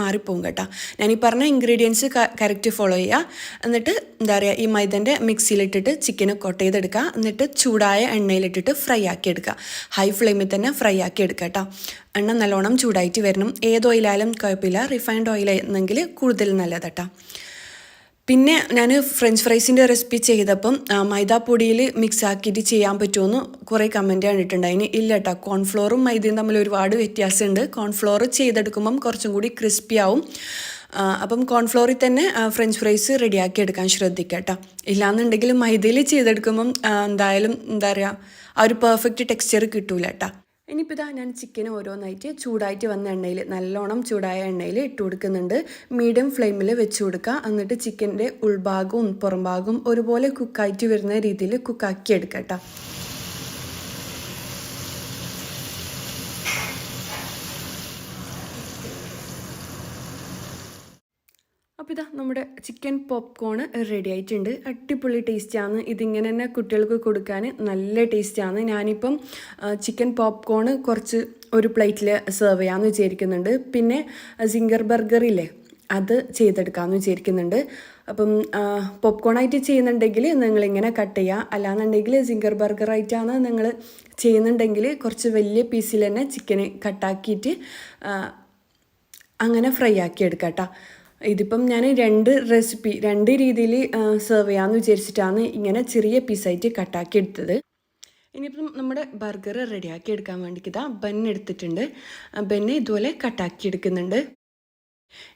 മാറിപ്പോകും കേട്ടോ. ഞാനീ പറഞ്ഞ ഇൻഗ്രീഡിയൻസ് കറക്റ്റ് ഫോളോ ചെയ്യുക. എന്നിട്ട് എന്താ പറയുക, ഈ മൈദൻ്റെ മിക്സിയിലിട്ടിട്ട് ചിക്കന് കൊട്ട് ചെയ്തെടുക്കുക. എന്നിട്ട് ചൂടായ എണ്ണയിലിട്ടിട്ട് ഫ്രൈ ആക്കി എടുക്കുക. ഹൈ ഫ്ലെയിമിൽ തന്നെ ഫ്രൈ ആക്കി എടുക്കുക കേട്ടോ. എണ്ണ നല്ലോണം ചൂടായിട്ട് വരണം. ഏത് ഓയിലായാലും കുഴപ്പമില്ല, റിഫൈൻഡ് ഓയിലായിരുന്നെങ്കിൽ കൂടുതൽ നല്ലതാട്ടോ. പിന്നെ ഞാൻ ഫ്രഞ്ച് ഫ്രൈസിൻ്റെ റെസിപ്പി ചെയ്തപ്പം മൈദാപ്പൊടിയിൽ മിക്സ് ആക്കിയിട്ട് ചെയ്യാൻ പറ്റുമെന്ന് കുറേ കമൻറ്റ് കണ്ടിട്ടുണ്ടായിന്. ഇല്ല കേട്ടോ, കോൺഫ്ലോറും മൈദയും തമ്മിൽ ഒരുപാട് വ്യത്യാസമുണ്ട്. കോൺഫ്ലോർ ചെയ്തെടുക്കുമ്പം കുറച്ചും കൂടി ക്രിസ്പി ആവും. അപ്പം കോൺഫ്ലോറിൽ തന്നെ ഫ്രഞ്ച് ഫ്രൈസ് റെഡിയാക്കി എടുക്കാൻ ശ്രദ്ധിക്കുക കേട്ടോ. ഇല്ലാന്നുണ്ടെങ്കിൽ മൈദയിൽ ചെയ്തെടുക്കുമ്പം എന്തായാലും എന്താ പറയുക, ആ ഒരു പെർഫെക്റ്റ് ടെക്സ്ചർ കിട്ടൂല കേട്ടോ. ഇനിയിപ്പോൾ ഇതാ ഞാൻ ചിക്കൻ ഓരോന്നായിട്ട് ചൂടായിട്ട് വന്ന എണ്ണയിൽ, നല്ലോണം ചൂടായ എണ്ണയിൽ ഇട്ട് കൊടുക്കുന്നുണ്ട്. മീഡിയം ഫ്ലെയിമിൽ വെച്ച് കൊടുക്കുക. എന്നിട്ട് ചിക്കൻ്റെ ഉൾഭാഗവും പുറംഭാഗവും ഒരുപോലെ കുക്കായിട്ട് വരുന്ന രീതിയിൽ കുക്കാക്കി എടുക്കുക കേട്ടോ. അപ്പോൾ ഇതാ നമ്മുടെ ചിക്കൻ പോപ്കോൺ റെഡി ആയിട്ടുണ്ട്. അടിപൊളി ടേസ്റ്റാണ്. ഇതിങ്ങനെ തന്നെ കുട്ടികൾക്ക് കൊടുക്കാൻ നല്ല ടേസ്റ്റാണ്. ഞാനിപ്പം ചിക്കൻ പോപ്കോൺ കുറച്ച് ഒരു പ്ലേറ്റിൽ സെർവ് ചെയ്യാമെന്ന് വിചാരിക്കുന്നുണ്ട്. പിന്നെ സിംഗർ ബർഗറില്ലേ അത് ചെയ്തെടുക്കാമെന്ന് വിചാരിക്കുന്നുണ്ട്. അപ്പം പോപ്കോണായിട്ട് ചെയ്യുന്നുണ്ടെങ്കിൽ നിങ്ങളിങ്ങനെ കട്ട് ചെയ്യുക. അല്ലാന്നുണ്ടെങ്കിൽ സിംഗർ ബർഗറായിട്ടാണ് നിങ്ങൾ ചെയ്യുന്നുണ്ടെങ്കിൽ കുറച്ച് വലിയ പീസിൽ തന്നെ ചിക്കന് കട്ടാക്കിയിട്ട് അങ്ങനെ ഫ്രൈ ആക്കി എടുക്കാം കേട്ടോ. ഇതിപ്പം ഞാൻ 2 രീതിയിൽ സെർവ് ചെയ്യാമെന്ന് വിചാരിച്ചിട്ടാണ് ഇങ്ങനെ ചെറിയ പീസായിട്ട് കട്ടാക്കി എടുത്തത്. ഇനിയിപ്പം നമ്മുടെ ബർഗർ റെഡിയാക്കി എടുക്കാൻ വേണ്ടിയിട്ട് ഇതാ ബന്ന് എടുത്തിട്ടുണ്ട്. ബന്ന് ഇതുപോലെ കട്ടാക്കി എടുക്കുന്നുണ്ട്.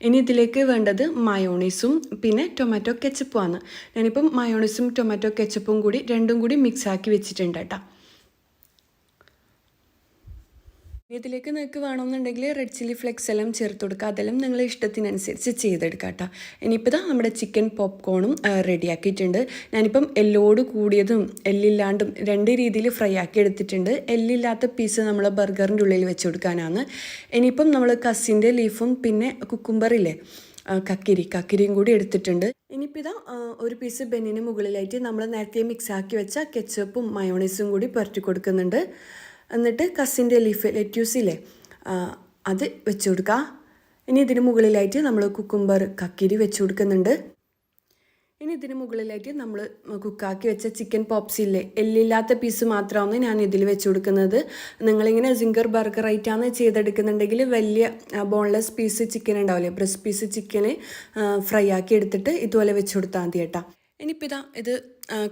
ഇനി ഇതിലേക്ക് വേണ്ടത് മയോണീസും പിന്നെ ടൊമാറ്റോ കെച്ചപ്പുമാണ്. ഞാനിപ്പം മയോണീസും ടൊമാറ്റോ കെച്ചപ്പും കൂടി രണ്ടും കൂടി മിക്സ് ആക്കി വെച്ചിട്ടുണ്ട് കേട്ടോ. ഇതിലേക്ക് നിങ്ങൾക്ക് വേണമെന്നുണ്ടെങ്കിൽ റെഡ് ചില്ലി ഫ്ലെക്സ് എല്ലാം ചേർത്ത് കൊടുക്കുക. അതെല്ലാം നിങ്ങളുടെ ഇഷ്ടത്തിനനുസരിച്ച് ചെയ്തെടുക്കുക കേട്ടോ. ഇനിയിപ്പോൾ ഇതാ നമ്മുടെ ചിക്കൻ പോപ്കോണും റെഡിയാക്കിയിട്ടുണ്ട്. ഞാനിപ്പം എല്ലോട് കൂടിയതും എല്ലില്ലാണ്ടും 2 രീതിയിൽ ഫ്രൈ ആക്കി എടുത്തിട്ടുണ്ട്. എല്ലില്ലാത്ത പീസ് നമ്മൾ ബർഗറിൻ്റെ ഉള്ളിൽ വെച്ച് കൊടുക്കാനാണ്. ഇനിയിപ്പം നമ്മൾ കസിൻ്റെ ലീഫും പിന്നെ കുക്കുംബറില്ലേ കക്കിരിയും കൂടി എടുത്തിട്ടുണ്ട്. ഇനിയിപ്പോൾ ഇതാ ഒരു പീസ് ബന്നിന് മുകളിലായിട്ട് നമ്മൾ നേരത്തെ മിക്സ് ആക്കി വെച്ച കെച്ചപ്പും മയോണൈസും കൂടി പുരട്ടി കൊടുക്കുന്നുണ്ട്. എന്നിട്ട് കസിൻ്റെ ലീഫ് ലെറ്റ്യൂസില്ലേ അത് വെച്ച് കൊടുക്കുക. ഇനി ഇതിന് മുകളിലായിട്ട് നമ്മൾ കുക്കുംബർ കക്കിരി വെച്ച് കൊടുക്കുന്നുണ്ട്. ഇനി ഇതിന് മുകളിലായിട്ട് നമ്മൾ കുക്കാക്കി വെച്ച ചിക്കൻ പോപ്സില്ലേ എല്ലില്ലാത്ത പീസ് മാത്രമാണ് ഞാൻ ഇതിൽ വെച്ച് കൊടുക്കുന്നത്. നിങ്ങളിങ്ങനെ സിംഗർ ബർഗറായിട്ടാണ് ചെയ്തെടുക്കുന്നുണ്ടെങ്കിൽ വലിയ ബോൺലെസ് പീസ് ചിക്കൻ ഉണ്ടാവില്ലേ, ബ്രസ്റ്റ് പീസ് ചിക്കന് ഫ്രൈ ആക്കി എടുത്തിട്ട് ഇതുപോലെ വെച്ച് കൊടുത്താൽ മതി കേട്ടോ. ഇനിയിപ്പോൾ ഇതാ ഇത്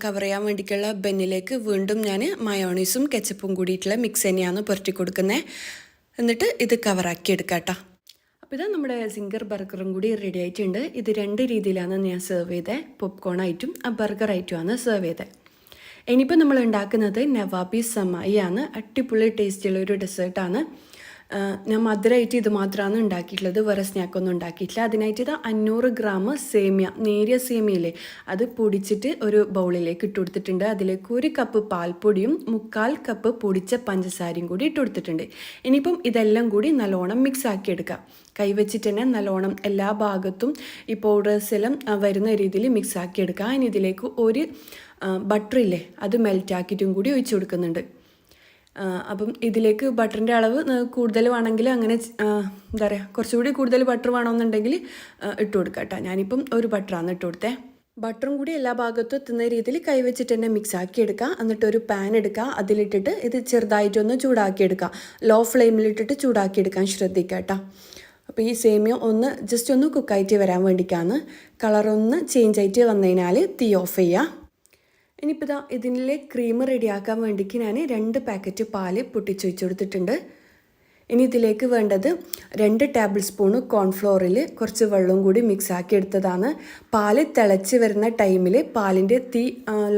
കവർ ചെയ്യാൻ വേണ്ടിയിട്ടുള്ള ബന്നിലേക്ക് വീണ്ടും ഞാൻ മയോണീസും കെച്ചപ്പും കൂടിയിട്ടുള്ള മിക്സ് തന്നെയാണ് പുരട്ടി കൊടുക്കുന്നത്. എന്നിട്ട് ഇത് കവറാക്കി എടുക്കാം കേട്ടോ. അപ്പോൾ ഇതാ നമ്മുടെ സിംഗർ ബർഗറും കൂടി റെഡി ആയിട്ടുണ്ട്. ഇത് 2 രീതിയിലാണ് ഞാൻ സെർവ് ചെയ്തത്. പോപ്കോണായിട്ടും ബർഗറായിട്ടുമാണ് സെർവ് ചെയ്തത്. ഇനിയിപ്പോൾ നമ്മൾ ഉണ്ടാക്കുന്നത് നവാബി സമായി ആണ്. അടിപൊളി ടേസ്റ്റുള്ള ഒരു ഡെസേർട്ടാണ്. ഞാൻ മധുരമായിട്ട് ഇത് മാത്രമാണ് ഉണ്ടാക്കിയിട്ടുള്ളത്, വേറെ സ്നാക്കൊന്നും ഉണ്ടാക്കിയിട്ടില്ല. അതിനായിട്ട് ഇത് 500 ഗ്രാം സേമിയ, നേരിയ സേമിയയില്ലേ അത് പൊടിച്ചിട്ട് ഒരു ബൗളിലേക്ക് ഇട്ട് കൊടുത്തിട്ടുണ്ട്. അതിലേക്ക് 1 കപ്പ് പാൽപ്പൊടിയും 3/4 കപ്പ് പൊടിച്ച പഞ്ചസാരയും കൂടി ഇട്ട് കൊടുത്തിട്ടുണ്ട്. ഇനിയിപ്പം ഇതെല്ലാം കൂടി നല്ലോണം മിക്സ് ആക്കി എടുക്കുക. കൈവച്ചിട്ട് തന്നെ നല്ലോണം എല്ലാ ഭാഗത്തും ഈ പൗഡേഴ്സ് എല്ലാം വരുന്ന രീതിയിൽ മിക്സ് ആക്കി എടുക്കുക. ഇനി ഇതിലേക്ക് 1 ബട്ടറില്ലേ അത് മെൽറ്റാക്കിയിട്ടും കൂടി ഒഴിച്ചു കൊടുക്കുന്നുണ്ട്. അപ്പം ഇതിലേക്ക് ബട്ടറിൻ്റെ അളവ് കൂടുതൽ വേണമെങ്കിൽ അങ്ങനെ എന്താ പറയുക കുറച്ചുകൂടി കൂടുതൽ ബട്ടർ വേണമെന്നുണ്ടെങ്കിൽ ഇട്ട് കൊടുക്കാം കേട്ടോ. ഞാനിപ്പം 1 ബട്ടറാണ് ഇട്ട് കൊടുത്തത്. ബട്ടറും കൂടി എല്ലാ ഭാഗത്തും എത്തുന്ന രീതിയിൽ കൈവച്ചിട്ട് തന്നെ മിക്സ് ആക്കി എടുക്കുക. എന്നിട്ട് ഒരു പാൻ എടുക്കുക, അതിലിട്ടിട്ട് ഇത് ചെറുതായിട്ടൊന്ന് ചൂടാക്കി എടുക്കുക. ലോ ഫ്ലെയിമിലിട്ടിട്ട് ചൂടാക്കി എടുക്കാൻ ശ്രദ്ധിക്കുക കേട്ടോ. അപ്പോൾ ഈ സേമിയ ജസ്റ്റ് ഒന്ന് കുക്കായിട്ട് വരാൻ വേണ്ടിയിട്ടാണ്. കളറൊന്ന് ചേഞ്ച് ആയിട്ട് വന്നതിനാൽ തീ ഓഫ് ചെയ്യുക. ഇനിയിപ്പോൾ ഇതിലെ ക്രീം റെഡിയാക്കാൻ വേണ്ടിക്ക് ഞാൻ 2 പാക്കറ്റ് പാല് പൊട്ടിച്ചൊഴിച്ച് കൊടുത്തിട്ടുണ്ട്. ഇനി ഇതിലേക്ക് വേണ്ടത് 2 ടേബിൾ സ്പൂണ് കോൺഫ്ലോറിൽ കുറച്ച് വെള്ളവും കൂടി മിക്സ് ആക്കി എടുത്തതാണ്. പാല് തിളച്ച് വരുന്ന ടൈമിൽ പാലിൻ്റെ തീ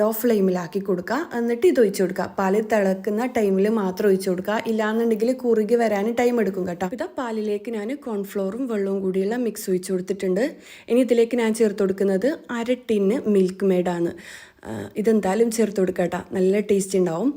ലോ ഫ്ലെയിമിലാക്കി കൊടുക്കുക. എന്നിട്ട് ഇത് ഒഴിച്ച് കൊടുക്കുക. പാല് തിളക്കുന്ന ടൈമിൽ മാത്രം ഒഴിച്ച് കൊടുക്കുക, ഇല്ലാന്നുണ്ടെങ്കിൽ കുറുകി വരാൻ ടൈം എടുക്കും കേട്ടോ. ഇതാ പാലിലേക്ക് ഞാൻ കോൺഫ്ലോറും വെള്ളവും കൂടിയുള്ള മിക്സ് ഒഴിച്ച് കൊടുത്തിട്ടുണ്ട്. ഇനി ഇതിലേക്ക് ഞാൻ ചേർത്ത് കൊടുക്കുന്നത് 1/2 ടിന്ന് മിൽക്ക് മെയ്ഡാണ്. ഇതെന്തായാലും ചേർത്ത് കൊടുക്കുക കേട്ടോ, നല്ല ടേസ്റ്റ് ഉണ്ടാവും.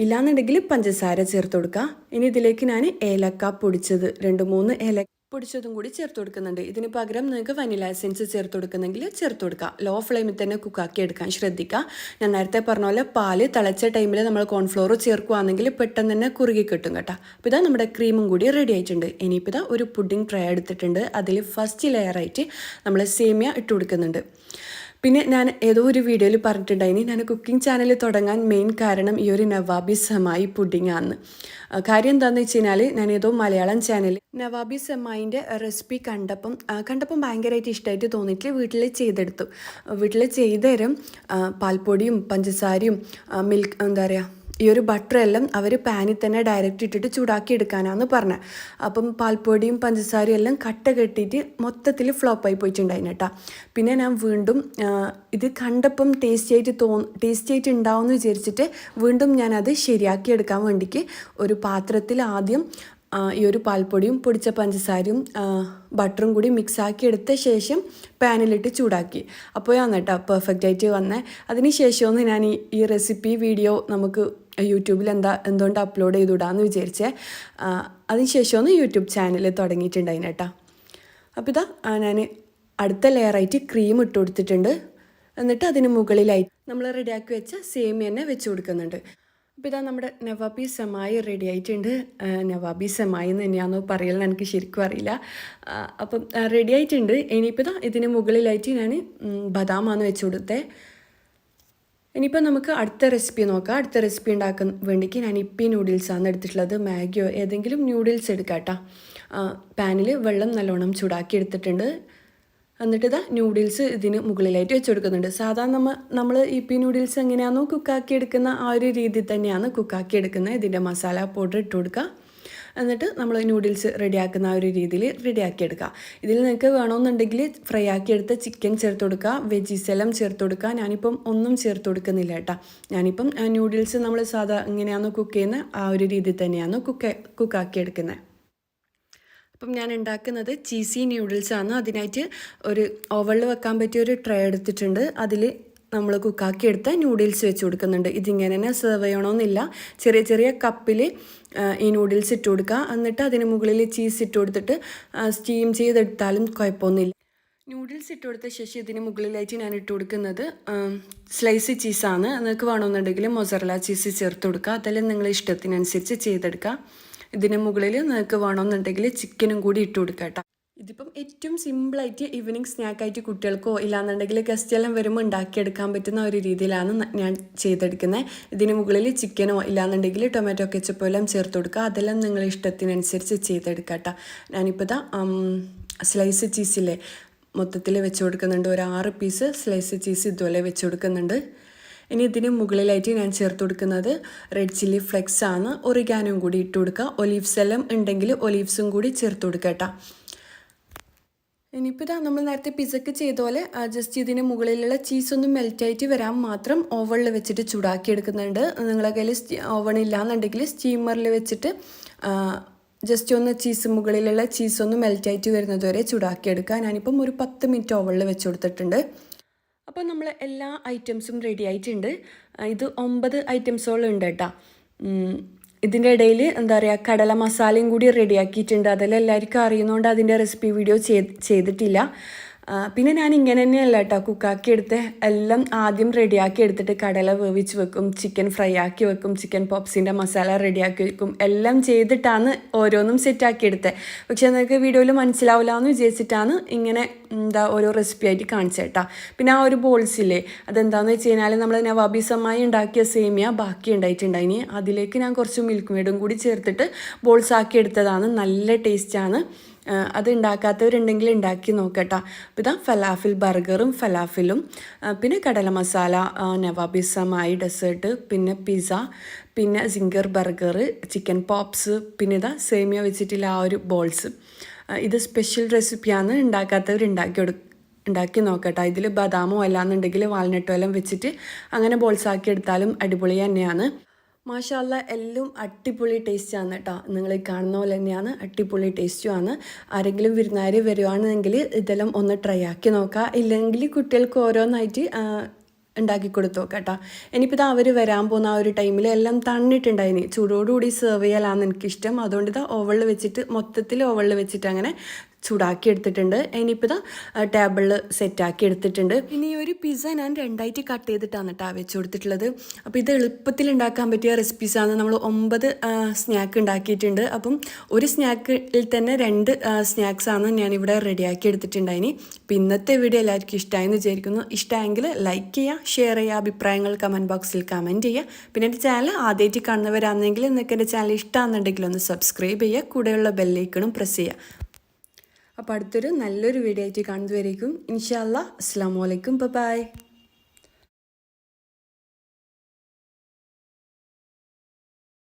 ഇല്ലാന്നുണ്ടെങ്കിൽ പഞ്ചസാര ചേർത്ത് കൊടുക്കുക. ഇനി ഇതിലേക്ക് ഞാൻ ഏലക്ക പൊടിച്ചത് 2-3 ഏലക്ക പൊടിച്ചതും കൂടി ചേർത്ത് കൊടുക്കുന്നുണ്ട്. ഇതിന് പകരം നിങ്ങൾക്ക് വനില എസൻസ് ചേർത്ത് കൊടുക്കുന്നെങ്കിൽ ചേർത്ത് കൊടുക്കുക. ലോ ഫ്ലെയിമിൽ തന്നെ കുക്കാക്കി എടുക്കാൻ ശ്രദ്ധിക്കുക. ഞാൻ നേരത്തെ പറഞ്ഞ പോലെ പാല് തിളച്ച ടൈമിൽ നമ്മൾ കോൺഫ്ലോർ ചേർക്കുകയാണെങ്കിൽ പെട്ടെന്ന് തന്നെ കുറുകി കിട്ടും കേട്ടോ. അപ്പോൾ ഇതാ നമ്മുടെ ക്രീമും കൂടി റെഡി ആയിട്ടുണ്ട്. ഇനിയിപ്പോൾ ഇതാ ഒരു പുഡിംഗ് ട്രേ എടുത്തിട്ടുണ്ട്. അതിൽ ഫസ്റ്റ് ലെയറായിട്ട് നമ്മൾ സേമിയ ഇട്ട് കൊടുക്കുന്നുണ്ട്. പിന്നെ ഞാൻ ഏതോ ഒരു വീഡിയോയിൽ പറഞ്ഞിട്ടുണ്ടായിനി, ഞാൻ കുക്കിംഗ് ചാനൽ തുടങ്ങാൻ മെയിൻ കാരണം ഈ ഒരു നവാബി സെമായി പുഡിംഗ് ആണ്. കാര്യം എന്താണെന്ന് വെച്ച് കഴിഞ്ഞാൽ ഞാൻ ഏതോ മലയാളം ചാനൽ നവാബി സെമായിൻ്റെ റെസിപ്പി കണ്ടപ്പം ഭയങ്കരമായിട്ട് ഇഷ്ടമായിട്ട് തോന്നിയിട്ട് വീട്ടിൽ ചെയ്തെടുത്തു. വീട്ടിൽ ചെയ്തേരം പാൽപ്പൊടിയും പഞ്ചസാരയും ഈ ഒരു ബട്ടറെല്ലാം അവർ പാനിൽ തന്നെ ഡയറക്റ്റ് ഇട്ടിട്ട് ചൂടാക്കി എടുക്കാനാണ് പറഞ്ഞത്. അപ്പം പാൽപ്പൊടിയും പഞ്ചസാരയും എല്ലാം കട്ട കെട്ടിയിട്ട് മൊത്തത്തിൽ ഫ്ലോപ്പായി പോയിട്ടുണ്ടായിരുന്നു കേട്ടോ. പിന്നെ ഞാൻ വീണ്ടും ഇത് കണ്ടപ്പം ടേസ്റ്റി ആയിട്ട് ഉണ്ടാവുമെന്ന് വിചാരിച്ചിട്ട് വീണ്ടും ഞാനത് ശരിയാക്കി എടുക്കാൻ വേണ്ടിക്ക് ഒരു പാത്രത്തിൽ ആദ്യം ഈ ഒരു പാൽപ്പൊടിയും പൊടിച്ച പഞ്ചസാരയും ബട്ടറും കൂടി മിക്സാക്കി എടുത്ത ശേഷം പാനിലിട്ട് ചൂടാക്കി. അപ്പോഴാണ് കേട്ടോ പെർഫെക്റ്റ് ആയിട്ട് വന്നത്. അതിന് ശേഷമൊന്ന് ഞാൻ ഈ റെസിപ്പി വീഡിയോ നമുക്ക് യൂട്യൂബിൽ എന്തുകൊണ്ട് അപ്ലോഡ് ചെയ്തുവിടാമെന്ന് വിചാരിച്ചേ. അതിനുശേഷമൊന്ന് യൂട്യൂബ് ചാനൽ തുടങ്ങിയിട്ടുണ്ടായിരുന്നു കേട്ടോ. അപ്പോൾ ഇതാ ഞാൻ അടുത്ത ലെയറായിട്ട് ക്രീം ഇട്ട് കൊടുത്തിട്ടുണ്ട്. എന്നിട്ട് അതിന് മുകളിലായി നമ്മൾ റെഡിയാക്കി വെച്ച സേമിയ തന്നെ വെച്ച് കൊടുക്കുന്നുണ്ട്. അപ്പോൾ ഇതാ നമ്മുടെ നവാബി സെമായി റെഡി ആയിട്ടുണ്ട്. നവാബി സെമായി എന്ന് തന്നെയാണെന്ന് പറയലെന്ന് എനിക്ക് ശരിക്കും അറിയില്ല. അപ്പം റെഡി ആയിട്ടുണ്ട്. ഇനിയിപ്പോൾ ഇതാ ഇതിന് മുകളിലായിട്ട് ഞാൻ ബദാമാണ് വെച്ച് കൊടുത്തത്. ഇനിയിപ്പോൾ നമുക്ക് അടുത്ത റെസിപ്പി നോക്കാം. അടുത്ത റെസിപ്പി ഉണ്ടാക്കാൻ വേണ്ടിക്ക് ഞാൻ ഇപ്പി നൂഡിൽസാണ് എടുത്തിട്ടുള്ളത്. മാഗിയോ ഏതെങ്കിലും നൂഡിൽസ് എടുക്കാം കേട്ടോ. പാനിൽ വെള്ളം നല്ലോണം ചൂടാക്കി എടുത്തിട്ടുണ്ട്. എന്നിട്ട് ഇതാ നൂഡിൽസ് ഇതിന് മുകളിലായിട്ട് വെച്ച് കൊടുക്കുന്നുണ്ട്. സാധാരണ നമ്മൾ ഇപ്പി നൂഡിൽസ് എങ്ങനെയാണോ കുക്കാക്കി എടുക്കുന്ന ആ ഒരു രീതിയിൽ തന്നെയാണ് കുക്കാക്കി എടുക്കുന്നത്. ഇതിൻ്റെ മസാല പൗഡർ ഇട്ട് കൊടുക്കുക. എന്നിട്ട് നമ്മൾ നൂഡിൽസ് റെഡിയാക്കുന്ന ആ ഒരു രീതിയിൽ റെഡിയാക്കി എടുക്കുക. ഇതിൽ നിങ്ങൾക്ക് വേണമെന്നുണ്ടെങ്കിൽ ഫ്രൈ ആക്കി എടുത്ത ചിക്കൻ ചേർത്ത് കൊടുക്കുക, വെജീസ് എല്ലാം ചേർത്ത് കൊടുക്കുക. ഞാനിപ്പം ഒന്നും ചേർത്ത് കൊടുക്കുന്നില്ല കേട്ടോ. ഞാനിപ്പം നൂഡിൽസ് നമ്മൾ എങ്ങനെയാണോ കുക്ക് ചെയ്യുന്നത് ആ ഒരു രീതിയിൽ തന്നെയാണ് കുക്കാക്കി എടുക്കുന്നത്. അപ്പം ഞാൻ ഉണ്ടാക്കുന്നത് ചീസി നൂഡിൽസാണ്. അതിനായിട്ട് ഒരു ഓവനിൽ വെക്കാൻ പറ്റിയ ഒരു ട്രേ എടുത്തിട്ടുണ്ട്. അതിൽ നമ്മൾ കുക്കാക്കി എടുത്ത നൂഡിൽസ് വെച്ച് കൊടുക്കുന്നുണ്ട്. ഇതിങ്ങനെ തന്നെ സെർവ് ചെയ്യണമെന്നില്ല. ചെറിയ ചെറിയ കപ്പിൽ ഈ നൂഡിൽസ് ഇട്ട് കൊടുക്കുക. എന്നിട്ട് അതിന് മുകളിൽ ചീസ് ഇട്ട് കൊടുത്തിട്ട് സ്റ്റീം ചെയ്തെടുത്താലും കുഴപ്പമൊന്നുമില്ല. നൂഡിൽസ് ഇട്ട് കൊടുത്ത ശേഷം ഇതിന് മുകളിലായിട്ട് ഞാൻ ഇട്ട് കൊടുക്കുന്നത് സ്ലൈസ് ചീസാണ്. നിങ്ങൾക്ക് വേണമെന്നുണ്ടെങ്കിൽ മൊസറല ചീസ് ചേർത്ത് കൊടുക്കുക. അതെല്ലാം നിങ്ങളുടെ ഇഷ്ടത്തിനനുസരിച്ച് ചെയ്തെടുക്കുക. ഇതിന് മുകളിൽ നിങ്ങൾക്ക് വേണമെന്നുണ്ടെങ്കിൽ ചിക്കനും കൂടി ഇട്ട് കൊടുക്കുക കേട്ടോ. ഇതിപ്പം ഏറ്റവും സിമ്പിളായിട്ട് ഈവനിങ് സ്നാക്കായിട്ട് കുട്ടികൾക്കോ ഇല്ലാന്നുണ്ടെങ്കിൽ ഗസ്റ്റ് എല്ലാം വരുമ്പോൾ ഉണ്ടാക്കിയെടുക്കാൻ പറ്റുന്ന ഒരു രീതിയിലാണ് ഞാൻ ചെയ്തെടുക്കുന്നത്. ഇതിന് മുകളിൽ ചിക്കനോ ഇല്ലാന്നുണ്ടെങ്കിൽ ടൊമാറ്റോ കെച്ചപ്പോ എല്ലാം ചേർത്ത് കൊടുക്കുക. അതെല്ലാം നിങ്ങളുടെ ഇഷ്ടത്തിനനുസരിച്ച് ചെയ്തെടുക്കുക കേട്ടോ. ഞാനിപ്പോൾ ഇതാ സ്ലൈസ് ചീസില്ലേ മൊത്തത്തിൽ വെച്ച് കൊടുക്കുന്നുണ്ട്. ഒരു 6 പീസ് സ്ലൈസ് ചീസ് ഇതുപോലെ വെച്ച് കൊടുക്കുന്നുണ്ട്. ഇനി ഇതിന് മുകളിലായിട്ട് ഞാൻ ചേർത്ത് കൊടുക്കുന്നത് റെഡ് ചില്ലി ഫ്ലെക്സ് ആണ്. ഒറിഗാനോയും കൂടി ഇട്ട് കൊടുക്കുക. ഒലീവ്സ് എല്ലാം ഉണ്ടെങ്കിൽ ഒലീവ്സും കൂടി ചേർത്ത് കൊടുക്കുക കേട്ടോ. ഇനിയിപ്പോൾ ഇതാ നമ്മൾ നേരത്തെ പിസക്ക് ചെയ്ത പോലെ ജസ്റ്റ് ഇതിന് മുകളിലുള്ള ചീസൊന്ന് മെൽറ്റായിട്ട് വരാൻ മാത്രം ഓവണിൽ വെച്ചിട്ട് ചൂടാക്കി എടുക്കുന്നുണ്ട്. നിങ്ങളുടെ കയ്യിൽ ഓവൺ ഇല്ലാന്നുണ്ടെങ്കിൽ സ്റ്റീമറിൽ വെച്ചിട്ട് ജസ്റ്റ് ഒന്ന് മുകളിലുള്ള ചീസൊന്ന് മെൽറ്റായിട്ട് വരുന്നത് വരെ ചൂടാക്കി എടുക്കുക. ഞാനിപ്പം ഒരു 10 മിനിറ്റ് ഓവണിൽ വെച്ച് കൊടുത്തിട്ടുണ്ട്. അപ്പോൾ നമ്മൾ എല്ലാ ഐറ്റംസും റെഡി ആയിട്ടുണ്ട്. ഇത് 9 ഐറ്റംസോളം ഉണ്ട് കേട്ടോ. ഇതിൻ്റെ ഇടയിൽ കടല മസാലയും കൂടി റെഡിയാക്കിയിട്ടുണ്ട്. അതെല്ലാം എല്ലാവർക്കും അറിയുന്നതുകൊണ്ട് അതിൻ്റെ റെസിപ്പി വീഡിയോ ചെയ്തിട്ടില്ല. പിന്നെ ഞാൻ ഇങ്ങനെ തന്നെയല്ല കേട്ടോ കുക്കാക്കി എടുത്ത് എല്ലാം ആദ്യം റെഡിയാക്കി എടുത്തിട്ട് കടല വേവിച്ച് വെക്കും, ചിക്കൻ ഫ്രൈ ആക്കി വെക്കും, ചിക്കൻ പോപ്സിൻ്റെ മസാല റെഡിയാക്കി വെക്കും, എല്ലാം ചെയ്തിട്ടാണ് ഓരോന്നും സെറ്റാക്കി എടുത്തത്. പക്ഷെ നിങ്ങൾക്ക് വീഡിയോയിൽ മനസ്സിലാവില്ല എന്ന് വിചാരിച്ചിട്ടാണ് ഇങ്ങനെ ഓരോ റെസിപ്പി ആയിട്ട് കാണിച്ചത് കേട്ടോ. പിന്നെ ആ ഒരു ബോൾസില്ലേ, അതെന്താണെന്ന് വെച്ച് കഴിഞ്ഞാൽ നമ്മൾ നവാബിസമായി ഉണ്ടാക്കിയ സേമിയ ബാക്കി ഉണ്ടായിട്ടുണ്ടായിനി, അതിലേക്ക് ഞാൻ കുറച്ച് മിൽക്ക് മെയ്ഡും കൂടി ചേർത്തിട്ട് ബോൾസ് ആക്കി എടുത്തതാണ്. നല്ല ടേസ്റ്റാണ്. അത് ഉണ്ടാക്കാത്തവരുണ്ടെങ്കിൽ ഉണ്ടാക്കി നോക്കട്ടോ. അപ്പോൾ ഇതാ ഫലാഫിൽ ബർഗറും ഫലാഫിലും, പിന്നെ കടല മസാല, നവാബിസമായി ഡെസേർട്ട്, പിന്നെ പിസ്സ, പിന്നെ സിംഗർ ബർഗർ, ചിക്കൻ പോപ്സ്, പിന്നെ ഇതാ സേമിയ വെച്ചിട്ടുള്ള ആ ഒരു ബോൾസ്. ഇത് സ്പെഷ്യൽ റെസിപ്പിയാണ്, ഉണ്ടാക്കാത്തവർ ഉണ്ടാക്കി നോക്കട്ടോ. ഇതിൽ ബദാമോ അല്ലാന്നുണ്ടെങ്കിൽ വാൾനട്ടോ എല്ലാം വെച്ചിട്ട് അങ്ങനെ ബോൾസ് ആക്കി എടുത്താലും അടിപൊളി തന്നെയാണ്. മാഷാ അല്ലാ, എല്ലാം അടിപൊളി ടേസ്റ്റാണ് കേട്ടോ. നിങ്ങൾ കാണുന്ന പോലെ തന്നെയാണ്, അടിപൊളി ടേസ്റ്റുമാണ്. ആരെങ്കിലും വിരുന്നുകാർ വരുവാണെങ്കിൽ ഇതെല്ലാം ഒന്ന് ട്രൈ ആക്കി നോക്കുക. ഇല്ലെങ്കിൽ കുട്ടികൾക്ക് ഓരോന്നായിട്ട് ഉണ്ടാക്കി കൊടുത്തു നോക്കാം കേട്ടോ. ഇനിയിപ്പോൾ ഇത് അവർ വരാൻ പോകുന്ന ആ ഒരു ടൈമിൽ എല്ലാം തണ്ണിട്ടുണ്ടായിനി, ചൂടോടുകൂടി സെർവ് ചെയ്യലാന്ന് എനിക്കിഷ്ടം. അതുകൊണ്ട് ഇത് ഓവളിൽ വെച്ചിട്ട് മൊത്തത്തിൽ ഓവളിൽ വെച്ചിട്ട് അങ്ങനെ ചൂടാക്കി എടുത്തിട്ടുണ്ട്. ഇനിയിപ്പോൾ ഇതാ ടേബിളിൽ സെറ്റാക്കി എടുത്തിട്ടുണ്ട്. ഇനി ഒരു പിസ്സ ഞാൻ രണ്ടായിട്ട് കട്ട് ചെയ്തിട്ടാണ് കേട്ടോ വെച്ച് കൊടുത്തിട്ടുള്ളത്. അപ്പോൾ ഇത് എളുപ്പത്തിൽ ഉണ്ടാക്കാൻ പറ്റിയ റെസിപ്പീസാണ്. നമ്മൾ 9 സ്നാക്ക് ഉണ്ടാക്കിയിട്ടുണ്ട്. അപ്പം ഒരു സ്നാക്കിൽ തന്നെ 2 സ്നാക്സാണ് ഞാനിവിടെ റെഡിയാക്കി എടുത്തിട്ടുണ്ടായിനി. അപ്പോൾ ഇന്നത്തെ വീഡിയോ എല്ലാവർക്കും ഇഷ്ടമായെന്ന് വിചാരിക്കുന്നു. ഇഷ്ടമായെങ്കിൽ ലൈക്ക് ചെയ്യുക, ഷെയർ ചെയ്യുക, അഭിപ്രായങ്ങൾ കമൻറ്റ് ബോക്സിൽ കമൻറ്റ് ചെയ്യുക. പിന്നെ എൻ്റെ ചാനൽ ആദ്യമായിട്ട് കാണുന്നവരാണെങ്കിൽ നിങ്ങൾക്ക് എൻ്റെ ചാനൽ ഇഷ്ടമാണെന്നുണ്ടെങ്കിൽ ഒന്ന് സബ്സ്ക്രൈബ് ചെയ്യുക, കൂടെയുള്ള ബെല്ലൈക്കണും പ്രസ് ചെയ്യുക. അപ്പോൾ അടുത്തൊരു നല്ലൊരു വീഡിയോ ആയിട്ട് കാണുന്നതുവരേക്കും ഇൻഷാ അല്ലാ, അസ്സലാമു അലൈക്കും, ബൈ.